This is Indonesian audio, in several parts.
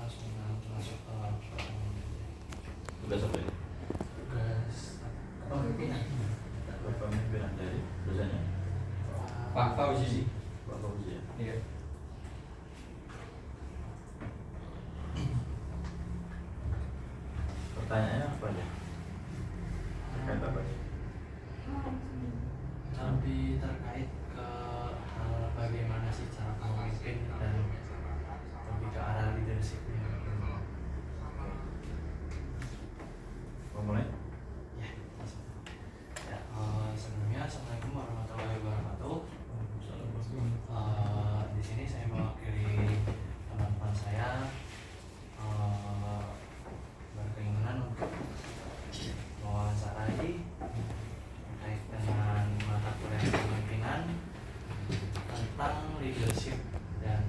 langsung masuk ke pertemuan. Tugas apa ini? Tugas kepemimpinan. Kepemimpinan dari dosennya Pak Fauzi. Pak Fauzi ya? Iya. Pertanyaannya apa aja? Terkait apa sih? Lebih terkait ke hal bagaimana sih cara memimpin dan lebih ke arah leadershipnya. Mau mulai? Ya, ya sebelumnya assalamualaikum warahmatullahi wabarakatuh. Di sini saya mewakili teman-teman saya berkeinginan untuk mewawancarai terkait dengan mata kuliah kepemimpinan tentang leadership dan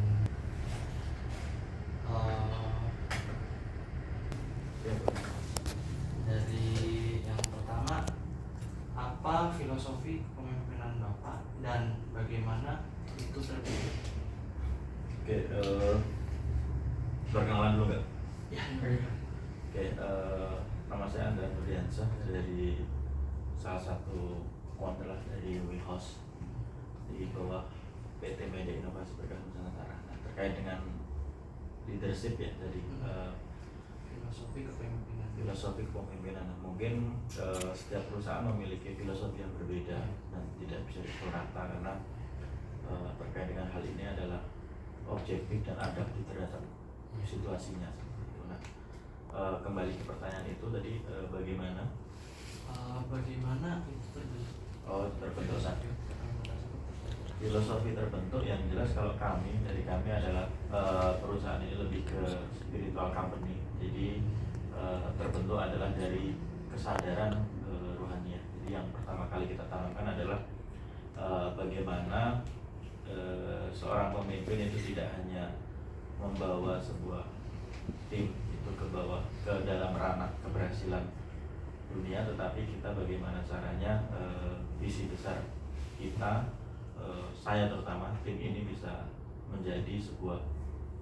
dari yang pertama, apa filosofi kepemimpinan Bapak dan bagaimana itu terbentuk? Oke, perkenalan dulu nggak? Ya, Oke, nama saya Andra Nurdiansyah dari salah satu owner dari WeHouse di bawah PT Media Inovasi Berkah Nusantara. Nah, terkait dengan leadership ya dari filosofi kepemimpinan. filosofi kepemimpinan, mungkin setiap perusahaan memiliki filosofi yang berbeda dan tidak bisa dipukul rata karena terkait dengan hal ini adalah objektif dan adaptif terhadap situasinya. Nah, kembali ke pertanyaan itu tadi, bagaimana? Bagaimana itu terbentuk? Oh, terbentuk Filosofi saja. kepemimpinan tersebut terbentuk. Filosofi terbentuk yang jelas kalau dari kami adalah perusahaan ini lebih ke spiritual company. Jadi terbentuk adalah dari kesadaran rohania. Jadi yang pertama kali kita tanamkan adalah bagaimana seorang pemimpin itu tidak hanya membawa sebuah tim itu ke dalam ranah keberhasilan dunia, tetapi kita bagaimana caranya visi besar kita, saya terutama tim ini bisa menjadi sebuah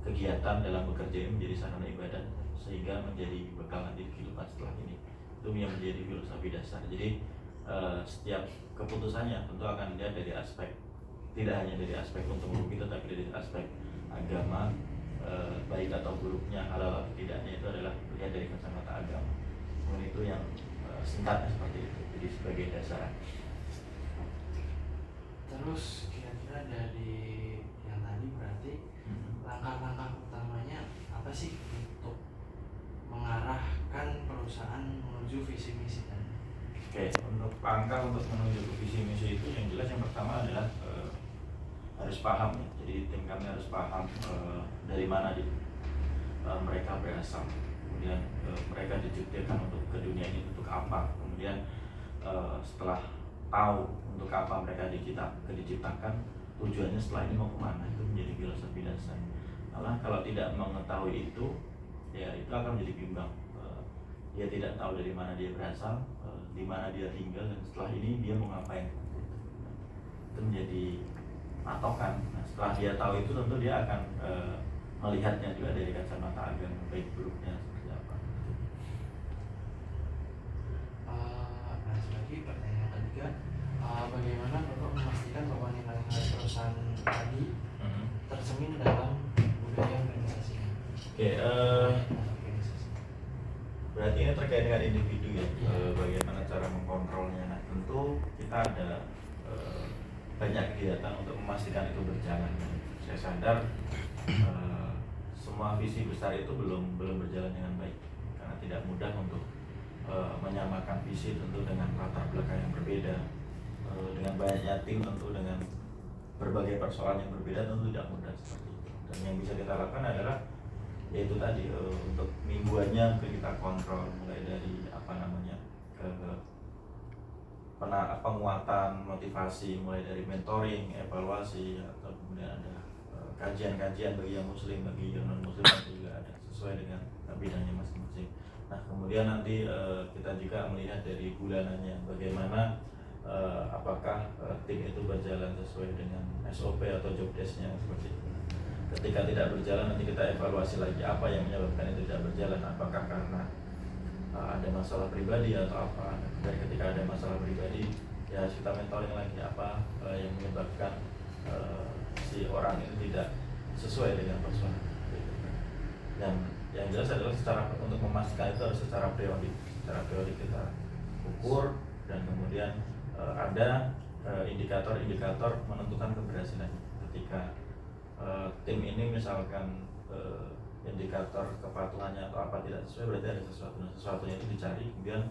kegiatan dalam bekerja ini menjadi sarana ibadah sehingga menjadi bekal nanti kehidupan setelah ini. Itu yang menjadi filosofi dasar. Jadi setiap keputusannya tentu akan dilihat dari aspek, tidak hanya dari aspek untung rugi, tetapi dari aspek agama, baik atau buruknya, halal atau tidaknya, itu adalah dilihat dari kacamata agama. Kemudian itu yang singkatnya seperti itu. Jadi sebagai dasar. Terus kira-kira dari yang tadi berarti langkah-langkah utamanya apa sih untuk mengarahkan perusahaan menuju visi misi tadi? Oke, untuk langkah untuk menuju ke visi misi itu yang jelas yang pertama adalah harus paham ya. Jadi tim kami harus paham dari mana mereka berasal. Kemudian mereka diciptakan untuk ke dunia ini untuk apa. Kemudian setelah tahu untuk apa mereka diciptakan, tujuannya setelah ini mau kemana, itu menjadi filosofi dasar. Malah kalau tidak mengetahui itu, ya itu akan menjadi bimbang. Dia tidak tahu dari mana dia berasal, di mana dia tinggal, dan setelah ini dia mau ngapain. Itu menjadi patokan. Nah, setelah dia tahu itu tentu dia akan melihatnya juga dari kacamata agama, baik buruknya seperti apa. Masih lagi pertanyaan ketiga, bagaimana Bapak memastikan bahwa nilai-nilai perusahaan tadi tercermin dalam budaya organisasinya? Oke, berarti ini terkait dengan individu ya, bagaimana cara mengkontrolnya. Nah, tentu kita ada banyak kegiatan untuk memastikan itu berjalan. Saya sadar semua visi besar itu belum berjalan dengan baik karena tidak mudah untuk menyamakan visi tentu dengan latar belakang yang berbeda, dengan banyaknya tim tentu dengan berbagai persoalan yang berbeda tentu tidak mudah seperti itu. Dan yang bisa kita lakukan adalah yaitu tadi untuk mingguannya kita kontrol mulai dari penguatan motivasi, mulai dari mentoring, evaluasi, atau kemudian ada kajian-kajian bagi yang muslim, bagi yang non muslim itu juga ada sesuai dengan bidangnya masing-masing. Nah, kemudian nanti kita juga melihat dari bulanannya bagaimana apakah tim itu berjalan sesuai dengan SOP atau job desk-nya seperti itu. ketika tidak berjalan nanti kita evaluasi lagi apa yang menyebabkan itu tidak berjalan, apakah karena ada masalah pribadi atau apa. Dan ketika ada masalah pribadi ya kita mentoring lagi apa yang menyebabkan si orang ini tidak sesuai dengan persoalan. Dan yang jelas adalah untuk memastikan itu harus secara periodik kita ukur, dan kemudian ada indikator-indikator menentukan keberhasilan. Ketika tim ini misalkan indikator kepatuhannya atau apa tidak sesuai, berarti ada sesuatunya itu dicari, kemudian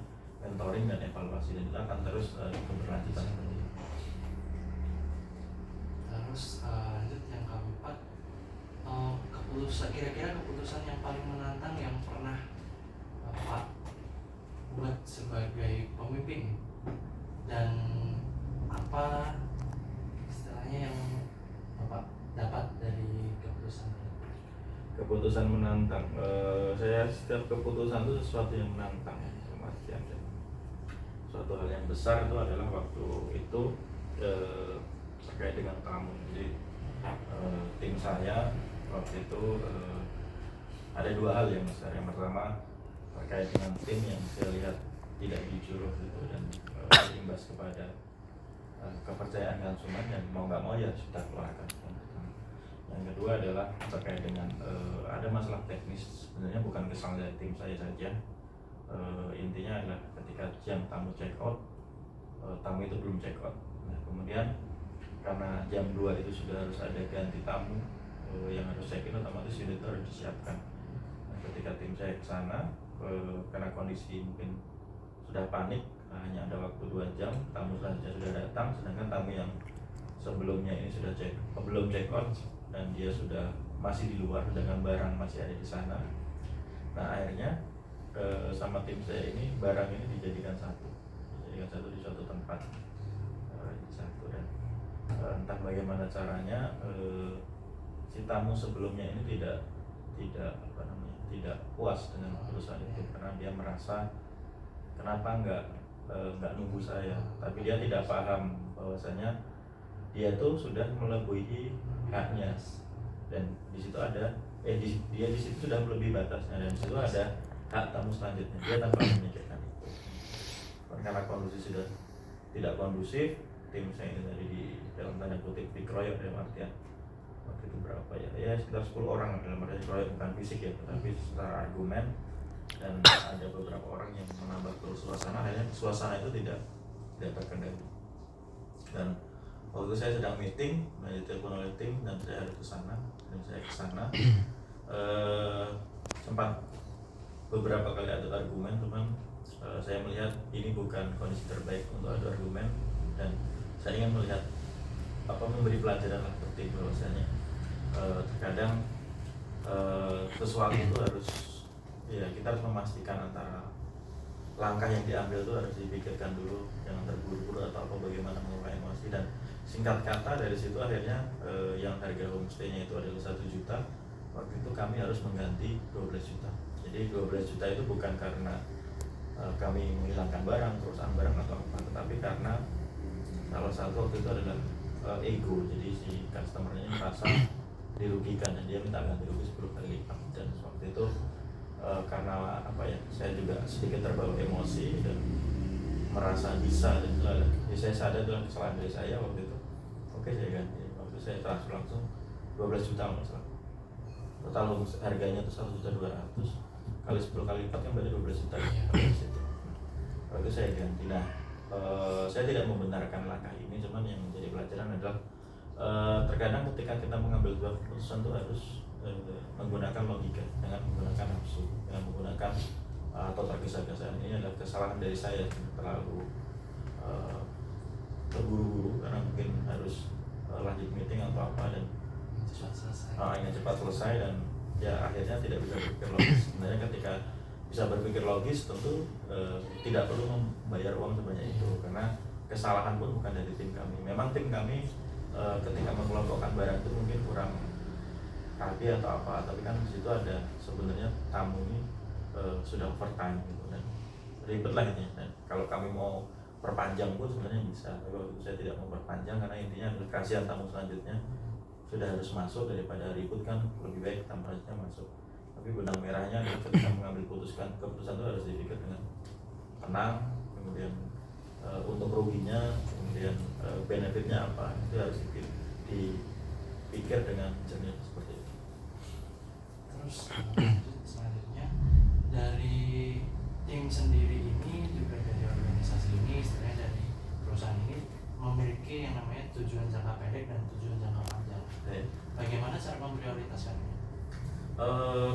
mentoring dan evaluasi, dan kita akan terus keberlanjutan seperti itu. Terus lanjut yang keempat, kira-kira keputusan yang paling menantang yang pernah Pak buat sebagai pemimpin, dan apa istilahnya yang Bapak dapat dari keputusan itu? Keputusan menantang, saya setiap keputusan itu sesuatu yang menantang ya, artian suatu hal yang besar itu adalah waktu itu terkait dengan tamu. Jadi tim saya waktu itu ada dua hal yang besar. Yang pertama terkait dengan tim yang saya lihat tidak jujur gitu, dan berimbas kepada kepercayaan konsumen, dan mau nggak mau ya sudah keluarkan. Yang kedua adalah terkait dengan ada masalah teknis, sebenarnya bukan kesalahan dari tim saya saja. Intinya adalah ketika jam tamu check out, tamu itu belum check out. Nah, kemudian karena jam 2 itu sudah harus ada ganti tamu yang harus check in, otomatis unit itu harus disiapkan. Nah, ketika tim saya ke sana, karena kondisi mungkin sudah panik, hanya ada waktu 2 jam, tamu selanjutnya sudah datang, sedangkan tamu yang sebelumnya ini sudah belum check out, dan dia sudah masih di luar, sedangkan barang masih ada di sana. Nah, akhirnya sama tim saya ini barang ini dijadikan satu di suatu tempat satu, dan entah bagaimana caranya si tamu sebelumnya ini tidak puas dengan perusahaan itu, karena dia merasa kenapa nggak nunggu saya, tapi dia tidak paham bahwasanya dia tuh sudah melebihi haknya, dan di situ ada dia di situ sudah melebihi batasnya, dan di situ ada hak tamu selanjutnya, dia tanpa memikirkan itu. Karena kondisi sudah tidak kondusif, tim saya ini tadi di dalam tanda kutip dikeroyok, dalam artian waktu itu berapa ya sekitar 10 orang dalam artian dikeroyok, bukan fisik ya, tetapi secara argumen, dan ada beberapa orang yang menambah terus suasana. Akhirnya suasana itu tidak terkendali, dan waktu saya sedang meeting, ditelepon oleh tim dan saya harus ke sana, dan saya ke sana sempat beberapa kali adu argumen, cuman saya melihat ini bukan kondisi terbaik untuk adu argumen, dan saya ingin melihat memberi pelajaran lah ke tim bahwasanya terkadang sesuatu itu harus kita harus memastikan antara langkah yang diambil itu harus dipikirkan dulu, jangan terburu-buru atau bagaimana mengelola emosi. Dan singkat kata dari situ akhirnya yang harga homestay-nya itu adalah 1 juta, waktu itu kami harus mengganti 12 juta. Jadi 12 juta itu bukan karena kami menghilangkan barang, perusahaan barang atau apa, tetapi karena salah satu waktu itu adalah ego. Jadi si customer-nya merasa dirugikan dan dia minta ganti rugi 10 kali lipat. Dan waktu itu karena saya juga sedikit terbawa emosi dan merasa bisa, dan saya sadar dengan kesalahan dari saya waktu itu. Oke, saya ganti. Waktu saya transfer langsung 12 juta masalah. Total harganya itu 1.200.000 kali 10 kali lipat kan berarti 12 juta. Waktu saya ganti. Nah, saya tidak membenarkan langkah ini, cuman yang menjadi pelajaran adalah terkadang ketika kita mengambil sebuah keputusan itu harus menggunakan logika, jangan menggunakan nafsu, jangan menggunakan atau tergesa-gesa. Ini adalah kesalahan dari saya, terlalu terburu-buru karena mungkin harus lanjut meeting atau apa, dan ingin cepat selesai, dan ya akhirnya tidak bisa berpikir logis. Sebenarnya ketika bisa berpikir logis tentu tidak perlu membayar uang sebanyak itu, karena kesalahan pun bukan dari tim kami. Memang tim kami ketika mengelompokkan barang itu mungkin kurang rapi atau apa, tapi kan di situ ada sebenarnya tamu ini sudah overtime gitu, dan ribet lah ini. Dan kalau kami mau perpanjang pun sebenarnya bisa, tapi waktu itu saya tidak mau perpanjang karena intinya adalah kasihan tamu selanjutnya sudah harus masuk, daripada ribut kan lebih baik kita merasa masuk. Tapi benang merahnya ketika mengambil keputusan itu harus dipikir dengan tenang, kemudian untung ruginya, kemudian benefitnya apa, itu harus dipikir dengan jernih seperti itu. Terus selanjutnya dari tim sendiri ini, juga dari organisasi ini, istilahnya dari perusahaan ini memiliki yang namanya tujuan jangka pendek dan tujuan jangka panjang. Bagaimana cara memprioritaskannya?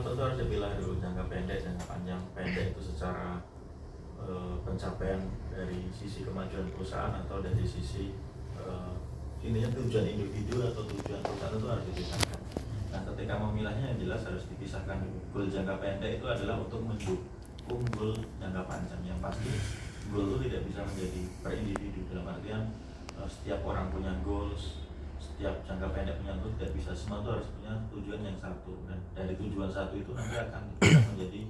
Tentu harus dipilah dulu jangka pendek dan jangka panjang. Pendek itu secara pencapaian dari sisi kemajuan perusahaan atau dari sisi intinya tujuan individu atau tujuan perusahaan itu harus dipisahkan. Nah, ketika memilahnya yang jelas harus dipisahkan dulu. Goal jangka pendek itu adalah untuk mendukung goal jangka panjang. Yang pasti goal itu tidak bisa menjadi per individu, dalam artian setiap orang punya goals, setiap jangka pendek punya goals, tidak bisa semua itu harus punya tujuan yang satu, dan dari tujuan satu itu nanti akan menjadi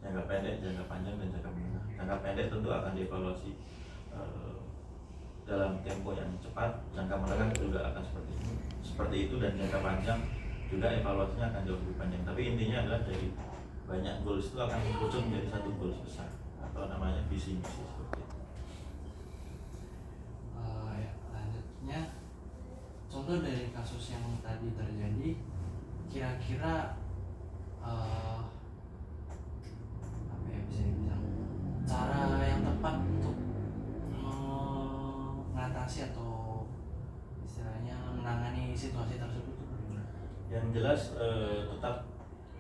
jangka pendek, jangka panjang, dan jangka menengah. Jangka pendek tentu akan dievaluasi dalam tempo yang cepat, jangka menengah juga akan seperti itu, dan jangka panjang juga evaluasinya akan jauh lebih panjang. Tapi intinya adalah dari banyak goals itu akan terwujud menjadi satu goals besar atau namanya visi misi seperti itu. Ya, lanjutnya contoh dari kasus yang tadi terjadi, kira-kira apa ya bisa dibilang cara yang tepat untuk mengatasi atau istilahnya menangani situasi tersebut itu bagaimana? Yang jelas tetap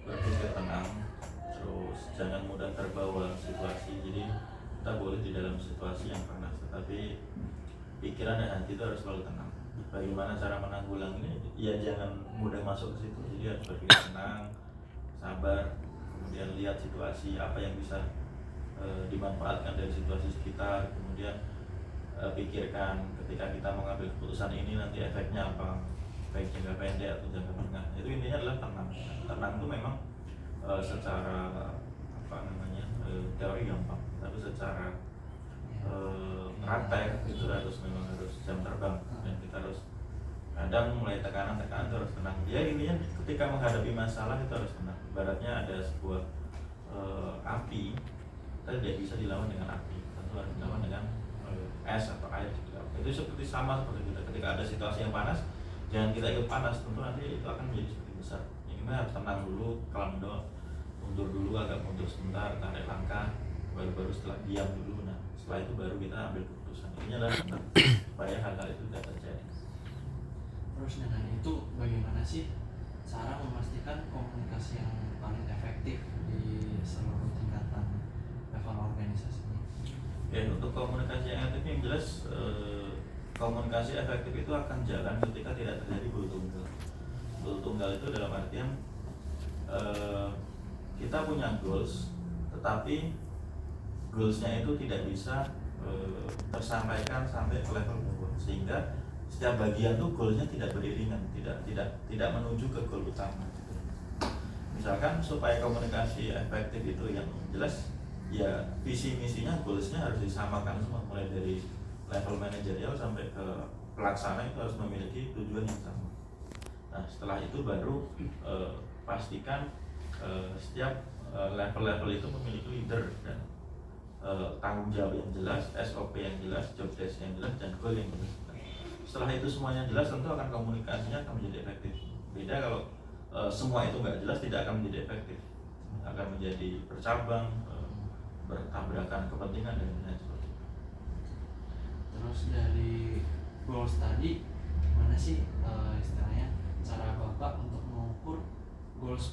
berpikir tenang, terus jangan mudah terbawa situasi. Jadi kita boleh di dalam situasi yang panas, tetapi pikiran dan hati itu harus selalu tenang. Bagaimana cara menanggulanginya? Ya jangan mudah masuk ke situ. Jadi harus berpikir tenang, sabar, kemudian lihat situasi apa yang bisa dimanfaatkan dari situasi sekitar, kemudian pikirkan ketika kita mengambil keputusan ini nanti efeknya apa, baik jangka pendek atau jangka menengah. Itu intinya adalah tenang. Tenang itu memang secara apa namanya teori gampang, tapi secara praktek itu memang harus jam terbang, dan kita harus kadang mulai tekanan itu harus tenang. Ya intinya ketika menghadapi masalah itu harus tenang. Ibaratnya ada sebuah api, kita tidak bisa dilawan dengan api, tentu harus dilawan dengan es atau air juga. Itu seperti sama seperti kita ketika ada situasi yang panas, jangan kita ikut panas, tentu nanti itu akan menjadi seperti besar. Yang kita harus tenang dulu, kalem dulu, mundur dulu, agak mundur sebentar, tarik langkah, baru setelah diam dulu. Nah setelah itu baru kita ambil keputusan. Ini adalah supaya hal-hal itu tidak terjadi. Terus dengan itu bagaimana sih cara memastikan komunikasi yang paling efektif di seluruh tingkatan level organisasi? Oke, untuk komunikasi yang efektif yang jelas komunikasi efektif itu akan jalan ketika tidak terjadi goal tunggal. Goal tunggal itu dalam artian kita punya goals, tetapi goalsnya itu tidak bisa tersampaikan sampai ke level bawah, sehingga setiap bagian tuh goalsnya tidak beriringan, tidak menuju ke goal utama. Misalkan supaya komunikasi efektif itu yang jelas, ya visi misinya, goalsnya harus disamakan semua, mulai dari level manajerial sampai ke pelaksana itu harus memiliki tujuan yang sama. Nah setelah itu baru pastikan setiap level-level itu memiliki leader dan tanggung jawab yang jelas, SOP yang jelas, job desk yang jelas, dan goal yang jelas. Setelah itu semuanya jelas, tentu akan komunikasinya akan menjadi efektif. Beda kalau semua itu nggak jelas, tidak akan menjadi efektif, akan menjadi bercabang, bertabrakan kepentingan dan lain sebagainya. Terus dari goals tadi, mana sih istilahnya cara Bapak untuk mengukur goals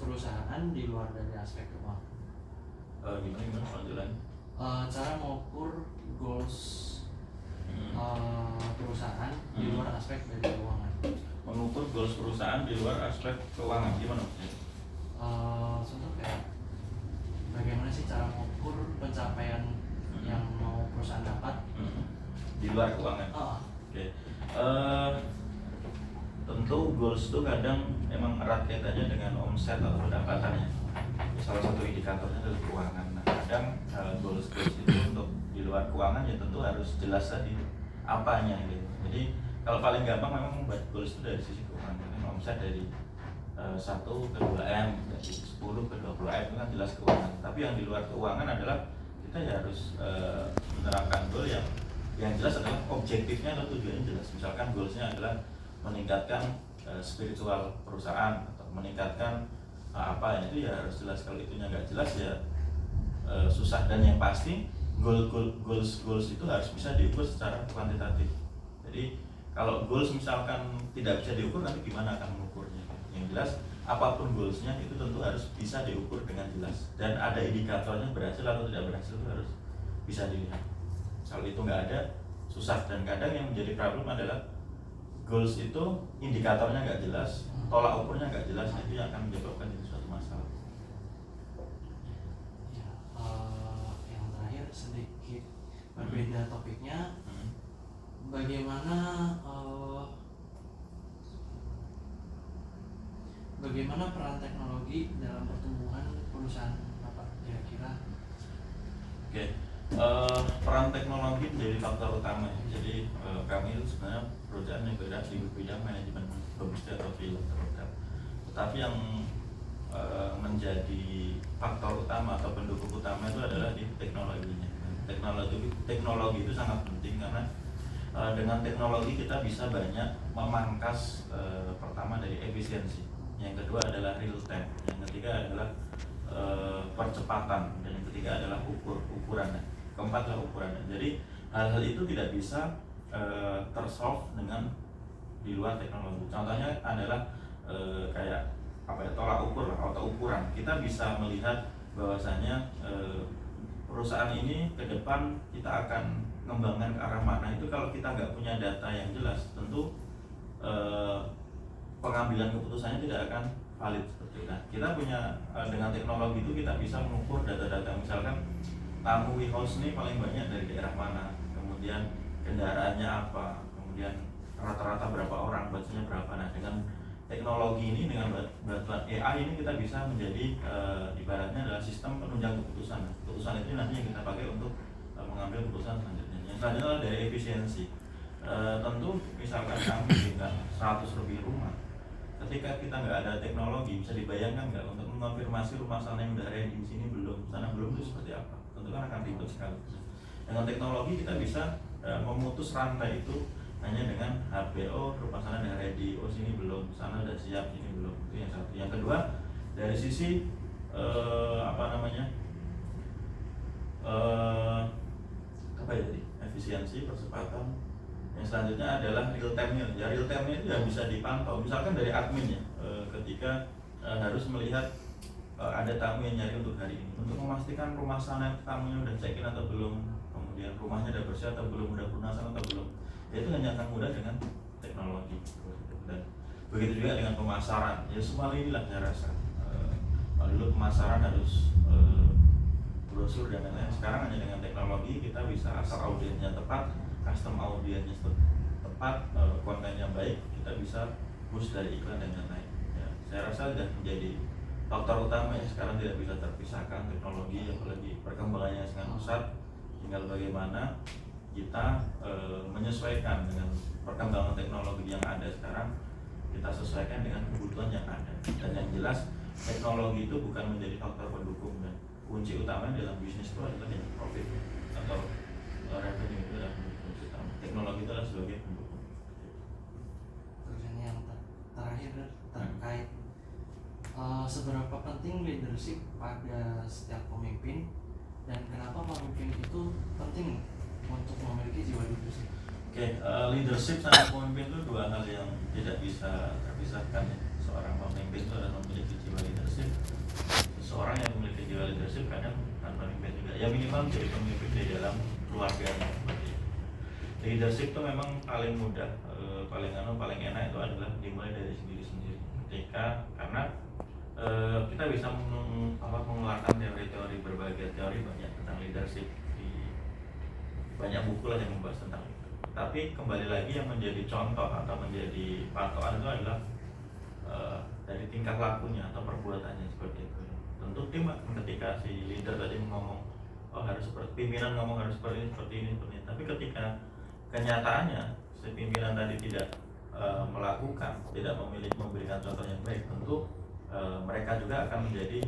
perusahaan di luar dari aspek keuangan? Gimana panggilan? Cara mengukur goals perusahaan di luar aspek dari keuangan. Mengukur goals perusahaan di luar aspek keuangan gimana maksudnya? Contoh kayak bagaimana sih cara mengukur pencapaian yang mau perusahaan dapat di luar keuangan? Oke. Tentu goals itu kadang memang erat kaitannya dengan omset atau pendapatannya. Salah satu indikatornya adalah keuangan. Nah, kadang goals itu untuk di luar keuangan ya tentu harus jelas tadi apanya gitu. Jadi Kalau paling gampang memang membuat goals itu dari sisi keuangan, kan omset dari 1 ke 2M, dari 10 ke 20M itu kan jelas keuangan. Tapi yang di luar keuangan adalah kita ya harus menerapkan goal yang jelas adalah objektifnya atau tujuannya jelas. Misalkan goalsnya adalah meningkatkan spiritual perusahaan atau meningkatkan apa itu ya harus jelas. Kalau itunya nggak jelas ya susah. Dan yang pasti goals itu harus bisa diukur secara kuantitatif. Jadi kalau goals misalkan tidak bisa diukur, nanti gimana akan mengukurnya? Yang jelas apapun goalsnya itu tentu harus bisa diukur dengan jelas dan ada indikatornya, berhasil atau tidak berhasil itu harus bisa dilihat. Kalau itu nggak ada, susah. Dan kadang yang menjadi problem adalah goals itu indikatornya nggak jelas, tolak ukurnya nggak jelas, itu yang akan menyebabkan itu suatu masalah. Ya, yang terakhir sedikit berbeda topiknya. Bagaimana peran teknologi dalam pertumbuhan perusahaan Bapak kira-kira? Oke. Peran teknologi menjadi faktor utama. Jadi kami itu sebenarnya perusahaan yang bergerak di bidang manajemen logistik atau film terprogram. Tetapi yang menjadi faktor utama atau pendukung utama itu adalah di teknologinya. Teknologi itu sangat penting karena dengan teknologi kita bisa banyak memangkas pertama dari efisiensi, yang kedua adalah real time, yang ketiga adalah percepatan, dan yang ketiga adalah ukuran, keempat adalah ukuran. Jadi hal-hal itu tidak bisa tersolve dengan di luar teknologi. Contohnya adalah kayak apa ya, tolak ukur atau ukuran. Kita bisa melihat bahwasanya perusahaan ini ke depan kita akan mengembangkan ke arah mana. Itu kalau kita nggak punya data yang jelas, tentu pengambilan keputusannya tidak akan valid seperti itu. Nah, kita punya dengan teknologi itu kita bisa mengukur data-data. Misalkan tamu WeHouse ini paling banyak dari daerah mana, kemudian kendaraannya apa, kemudian rata-rata berapa orang, budgetnya berapa. Nah, dengan teknologi ini, dengan bantuan AI ini kita bisa menjadi ibaratnya adalah sistem penunjang keputusan. Keputusan itu nanti yang kita pakai untuk mengambil keputusan selanjutnya. Yang selanjutnya adalah dari efisiensi. Tentu misalkan kami dengan 100 lebih rumah, ketika kita nggak ada teknologi, bisa dibayangkan nggak untuk mengonfirmasi rumah sana yang udah ready, di sini belum, sana belum, itu seperti apa? Tentu kan akan ribet sekali. Dengan teknologi kita bisa memutus rantai itu hanya dengan HPO, rumah sana udah ready, oh sini belum, sana udah siap, sini belum. Itu yang satu. Yang kedua, dari sisi apa ya tadi? Efisiensi, percepatan. Yang selanjutnya adalah real time-nya. Ya, real time-nya itu yang bisa dipantau. Misalkan dari admin ya, ketika harus melihat ada tamu yang nyari untuk hari ini, untuk memastikan rumah sana tamunya udah check-in atau belum, kemudian rumahnya udah bersih atau belum, udah lunasan atau belum. Ya, itu hanya akan mudah dengan teknologi. Dan begitu juga dengan pemasaran. Ya, semua inilah saya rasa. Kalau dulu pemasaran harus brosur dan lain-lain, sekarang hanya dengan teknologi kita bisa asal audiensnya tepat, custom audiensnya tepat, kontennya baik, kita bisa boost dari iklan dan lain-lain. Ya, saya rasa sudah menjadi faktor utama yang sekarang tidak bisa terpisahkan, teknologi, apalagi perkembangannya sangat pesat. Tinggal bagaimana kita menyesuaikan dengan perkembangan teknologi yang ada sekarang, kita sesuaikan dengan kebutuhan yang ada. Dan yang jelas teknologi itu bukan menjadi faktor pendukung, dan kunci utamanya dalam bisnis itu adalah yang profit atau revenue, itu adalah kunci utama. Teknologi itu adalah sebagai pendukung. Terus ini yang terakhir terkait seberapa penting leadership pada setiap pemimpin, dan kenapa pemimpin itu penting untuk memiliki jiwa leadership? Oke, leadership sama pemimpin itu dua hal yang tidak bisa terpisahkan ya. Seorang pemimpin itu adalah memiliki jiwa leadership. Seorang yang memiliki jiwa leadership kadang tanpa pemimpin juga. Ya minimal menjadi pemimpin di dalam keluarganya. Leadership itu memang paling mudah, paling enak itu adalah dimulai dari diri sendiri. Karena kita bisa mengeluarkan teori-teori, berbagai teori banyak tentang leadership, banyak buku lah yang membahas tentang itu. Tapi kembali lagi yang menjadi contoh atau menjadi patokan itu adalah dari tingkah lakunya atau perbuatannya seperti itu. Tentu tim ketika si leader tadi ngomong harus seperti pimpinan ngomong harus seperti ini. Tapi ketika kenyataannya si pimpinan tadi tidak melakukan, tidak memberikan contoh yang baik, tentu mereka juga akan menjadi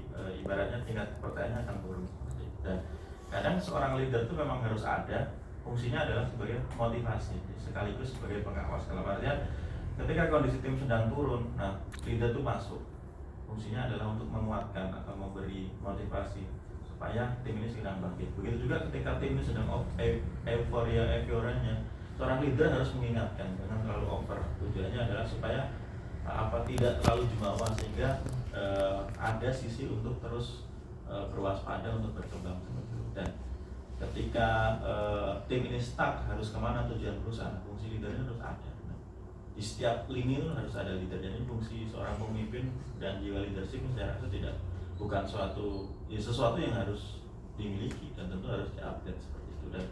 ibaratnya tingkat kepercayaannya akan turun. Dan kadang seorang leader itu memang harus ada, fungsinya adalah sebagai motivasi sekaligus sebagai pengawas. Dalam artian ketika kondisi tim sedang turun, nah leader itu masuk, fungsinya adalah untuk menguatkan atau memberi motivasi supaya tim ini sedang bangkit. Begitu juga ketika tim ini sedang euforianya, seorang leader harus mengingatkan jangan terlalu over. Tujuannya adalah supaya tidak terlalu jumawa, sehingga ada sisi untuk terus berwaspada untuk berkembang seperti itu. Dan ketika tim ini stuck, harus kemana tujuan perusahaan, fungsi leadernya harus ada. Di setiap lini itu harus ada leader. Jadi fungsi seorang pemimpin dan jiwa leadership saya rasa bukan sesuatu yang harus dimiliki, dan tentu harus diupdate seperti itu. Dan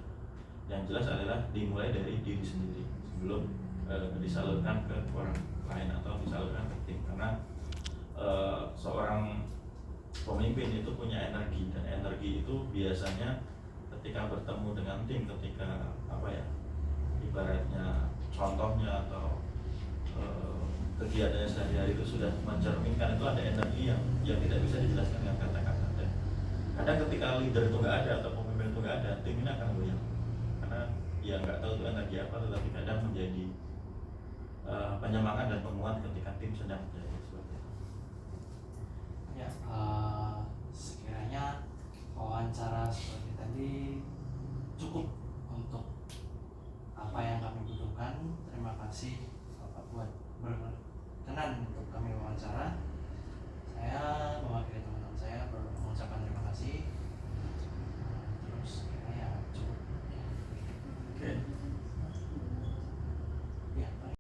yang jelas adalah dimulai dari diri sendiri sebelum disalurkan ke orang lain atau disalurkan ke tim. Karena seorang pemimpin itu punya energi, dan energi itu biasanya ketika bertemu dengan tim, ketika ibaratnya contohnya atau kegiatannya sehari-hari itu sudah mencerminkan, itu ada energi yang tidak bisa dijelaskan dengan kata-kata. Dan kadang ketika leader itu nggak ada atau pemimpin itu nggak ada, tim ini akan goyang, karena ya nggak tahu itu energi apa, tetapi kadang menjadi penyemangat dan penguat ketika tim sedang